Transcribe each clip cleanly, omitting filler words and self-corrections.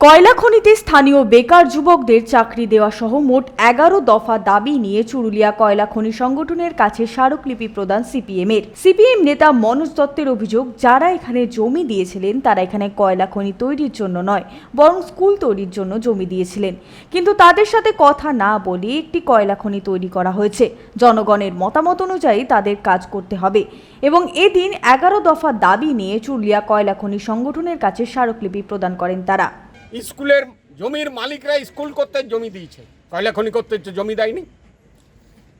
কয়লা খনিতে স্থানীয় বেকার যুবকদের চাকরি দেওয়া সহ মোট 11 দফা দাবি নিয়ে চুরুলিয়া কয়লা খনি সংগঠনের কাছে স্মারকলিপি প্রদান সিপিএম নেতা মনোজ দত্তের অভিযোগ, যারা এখানে জমি দিয়েছিলেন তারা এখানে কয়লা খনি তৈরির জন্য নয় বরং স্কুল তৈরির জন্য জমি দিয়েছিলেন, কিন্তু তাদের সাথে কথা না বলে একটি কয়লা খনি তৈরি করা হয়েছে। জনগণের মতামত অনুযায়ী তাদের কাজ করতে হবে এবং এদিন 11 দফা দাবি নিয়ে চুরুলিয়া কয়লা খনি সংগঠনের কাছে স্মারকলিপি প্রদান করেন তারা। স্কুলের জমির মালিকরা স্কুল করতে জমি দিয়েছে, কয়লা খনি করতে জমি দেয়নি।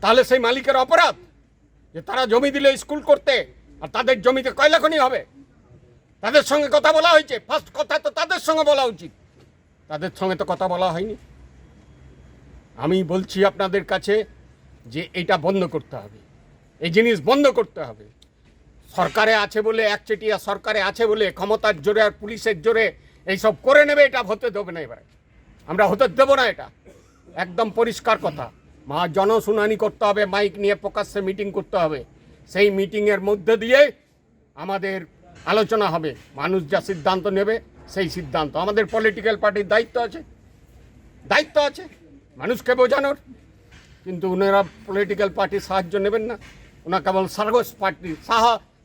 তাহলে সেই মালিকের অপরাধ যে তারা জমি দিলে স্কুল করতে, আর তাদের জমিতে কয়লা খনি হবে। তাদের সঙ্গে কথা বলা হয়েছে, ফার্স্ট কথা তো তাদের সঙ্গে বলা উচিত, তাদের সঙ্গে তো কথা বলা হয়নি। আমি বলছি আপনাদের কাছে যে এটা বন্ধ করতে হবে, এই জিনিস বন্ধ করতে হবে। সরকারে আছে বলে, একচেটিয়া সরকারে আছে বলে ক্ষমতার জোরে আর পুলিশের জোরে এইসব করে নেবে, এটা হতে দেবে না। এবারে আমরা হতে দেবো না, এটা একদম পরিষ্কার কথা। জনশুনানি করতে হবে, মাইক নিয়ে প্রকাশ্যে মিটিং করতে হবে। সেই মিটিংয়ের মধ্যে দিয়ে আমাদের আলোচনা হবে, মানুষ যা সিদ্ধান্ত নেবে সেই সিদ্ধান্ত। আমাদের পলিটিক্যাল পার্টির দায়িত্ব আছে মানুষকে বোঝানোর, কিন্তু ওনারা পলিটিক্যাল পার্টির সাহায্য নেবেন না। ওনারা কেবল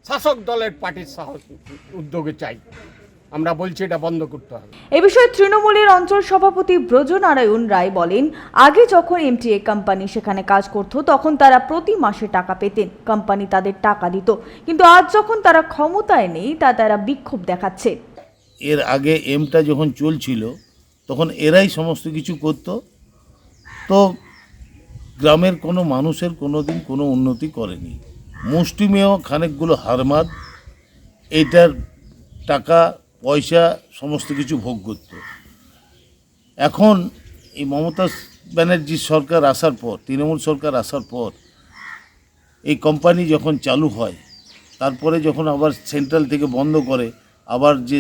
শাসক দলের পার্টির উদ্যোগে চাই। আমরা বলছি এটা বন্ধ করতে হবে। এ বিষয়ে তৃণমূলের অঞ্চল সভাপতি ব্রজনারায়ণ রায় বলেন, আগে যখন এমটিএ কোম্পানি সেখানে কাজ করত তখন তারা প্রতি মাসে টাকা পেতেন, কোম্পানি তাদের টাকা দিত, কিন্তু আজ যখন তারা ক্ষমতায় নেই তারা বিক্ষোভ দেখাচ্ছে। এর আগে এমটা যখন চলছিল তখন এরাই সমস্ত কিছু করত, তো গ্রামের কোনো মানুষের কোনো দিন কোনো উন্নতি করেনি। মুষ্টিমেয় খানিকগুলো হারমাদ এইটার টাকা পয়সা সমস্ত কিছু ভোগ করত। এখন এই মমতা ব্যানার্জির সরকার আসার পর, তৃণমূল সরকার আসার পর এই কোম্পানি যখন চালু হয়, তারপরে যখন আবার সেন্ট্রাল থেকে বন্ধ করে, আবার যে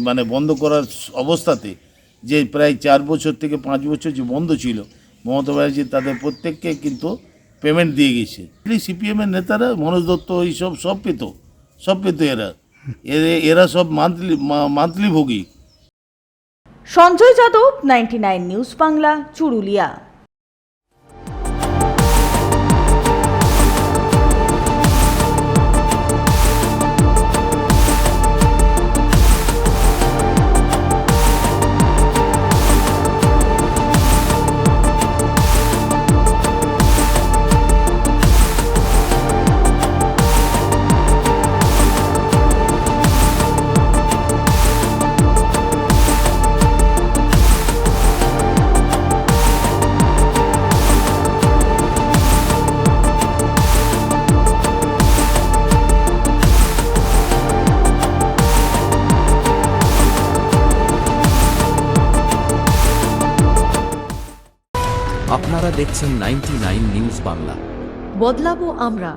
মানে বন্ধ করার অবস্থাতে যে প্রায় 4 বছর থেকে 5 বছর যে বন্ধ ছিল, মমতা ব্যানার্জি তাদের প্রত্যেককে কিন্তু পেমেন্ট দিয়ে গেছে। সিপিএমের নেতারা, মনোজ দত্ত, এইসব সব পেত এরা সব মান্থলি ভোগী। সঞ্জয় যাদব, 99 নিউজ বাংলা, চুরুলিয়া। আপনারা দেখছেন 99 নিউজ বাংলা। বদলাবো আমরা।